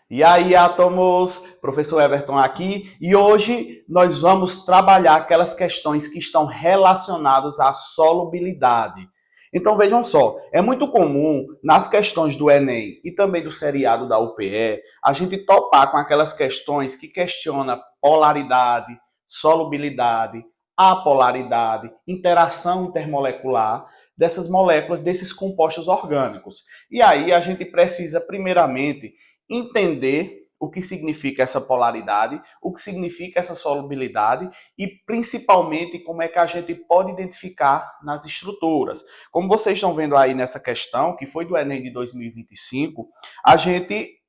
E aí, átomos, professor Everton aqui, e hoje nós vamos trabalhar aquelas questões que estão relacionadas à solubilidade. Então vejam só, é muito comum nas questões do Enem e também do seriado da UPE, a gente topar com aquelas questões que questionam polaridade, solubilidade, apolaridade, interação intermolecular dessas moléculas, desses compostos orgânicos. E aí a gente precisa, primeiramente, entender o que significa essa polaridade, o que significa essa solubilidade e, principalmente, como é que a gente pode identificar nas estruturas. Como vocês estão vendo aí nessa questão, que foi do Enem de 2025, a gente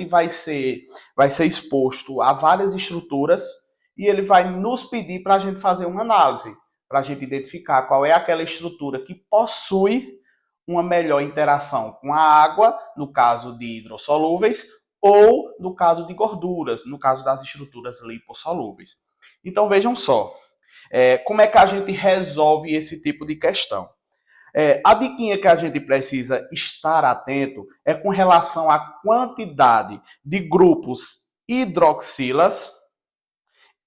vai ser exposto a várias estruturas e ele vai nos pedir para a gente fazer uma análise, para a gente identificar qual é aquela estrutura que possui uma melhor interação com a água, no caso de hidrossolúveis, ou no caso de gorduras, no caso das estruturas lipossolúveis. Então vejam só, como é que a gente resolve esse tipo de questão. A diquinha que a gente precisa estar atento é com relação à quantidade de grupos hidroxilas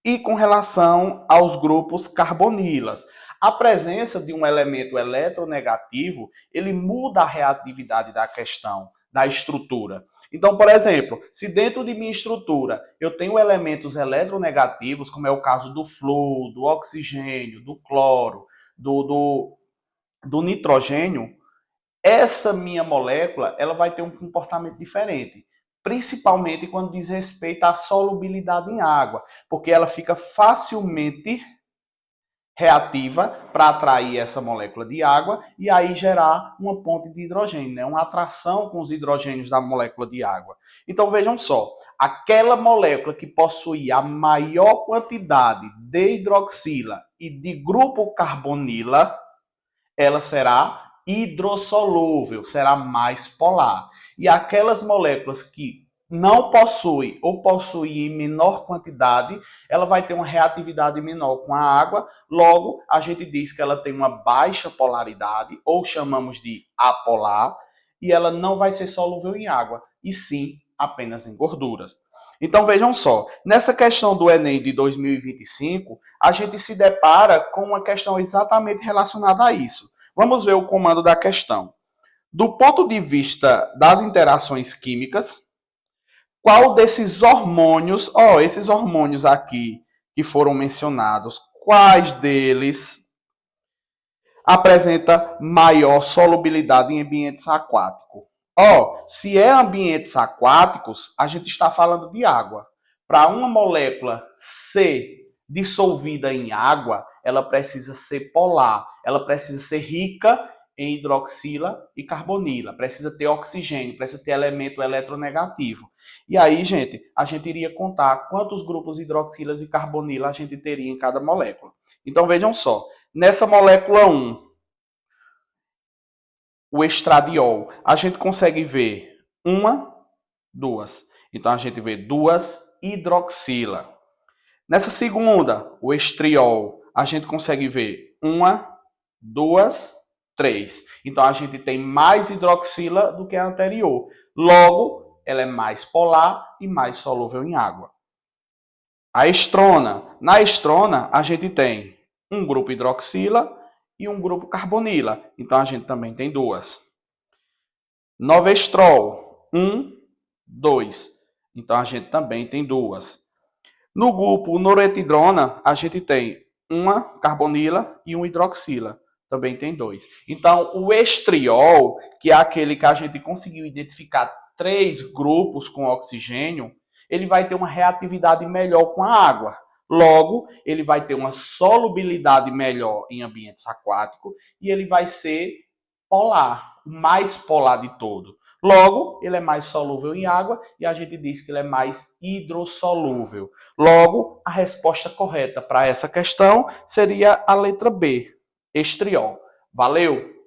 e com relação aos grupos carbonilas. A presença de um elemento eletronegativo, ele muda a reatividade da questão, da estrutura. Então, por exemplo, se dentro de minha estrutura eu tenho elementos eletronegativos, como é o caso do flúor, do oxigênio, do cloro, do nitrogênio, essa minha molécula ela vai ter um comportamento diferente, principalmente quando diz respeito à solubilidade em água, porque ela fica facilmente reativa para atrair essa molécula de água e aí gerar uma ponte de hidrogênio, né? Uma atração com os hidrogênios da molécula de água. Então vejam só, aquela molécula que possui a maior quantidade de hidroxila e de grupo carbonila, ela será hidrossolúvel, será mais polar. E aquelas moléculas que não possuem ou possuem em menor quantidade, ela vai ter uma reatividade menor com a água, logo a gente diz que ela tem uma baixa polaridade, ou chamamos de apolar, e ela não vai ser solúvel em água, e sim apenas em gorduras. Então vejam só, nessa questão do Enem de 2025, a gente se depara com uma questão exatamente relacionada a isso. Vamos ver o comando da questão. Do ponto de vista das interações químicas, qual desses hormônios, esses hormônios aqui que foram mencionados, quais deles apresenta maior solubilidade em ambientes aquáticos? Se é ambientes aquáticos, a gente está falando de água. Para uma molécula ser dissolvida em água, ela precisa ser polar, ela precisa ser rica em hidroxila e carbonila, precisa ter oxigênio, precisa ter elemento eletronegativo. E aí, gente, a gente iria contar quantos grupos hidroxilas e carbonila a gente teria em cada molécula. Então vejam só, nessa molécula 1, o estradiol, a gente consegue ver uma, duas. Então a gente vê duas hidroxila. Nessa segunda, o estriol, a gente consegue ver uma, duas, três. Então a gente tem mais hidroxila do que a anterior. Logo, ela é mais polar e mais solúvel em água. A estrona. Na estrona, a gente tem um grupo hidroxila e um grupo carbonila. Então a gente também tem duas. Novestrol, 1, 2. Então a gente também tem duas. No grupo noretidrona, a gente tem uma carbonila e um hidroxila. Também tem dois. Então, o estriol, que é aquele que a gente conseguiu identificar 3 grupos com oxigênio, ele vai ter uma reatividade melhor com a água. Logo, ele vai ter uma solubilidade melhor em ambientes aquáticos e ele vai ser polar, o mais polar de todo. Logo, ele é mais solúvel em água e a gente diz que ele é mais hidrossolúvel. Logo, a resposta correta para essa questão seria a letra B, estriol. Valeu!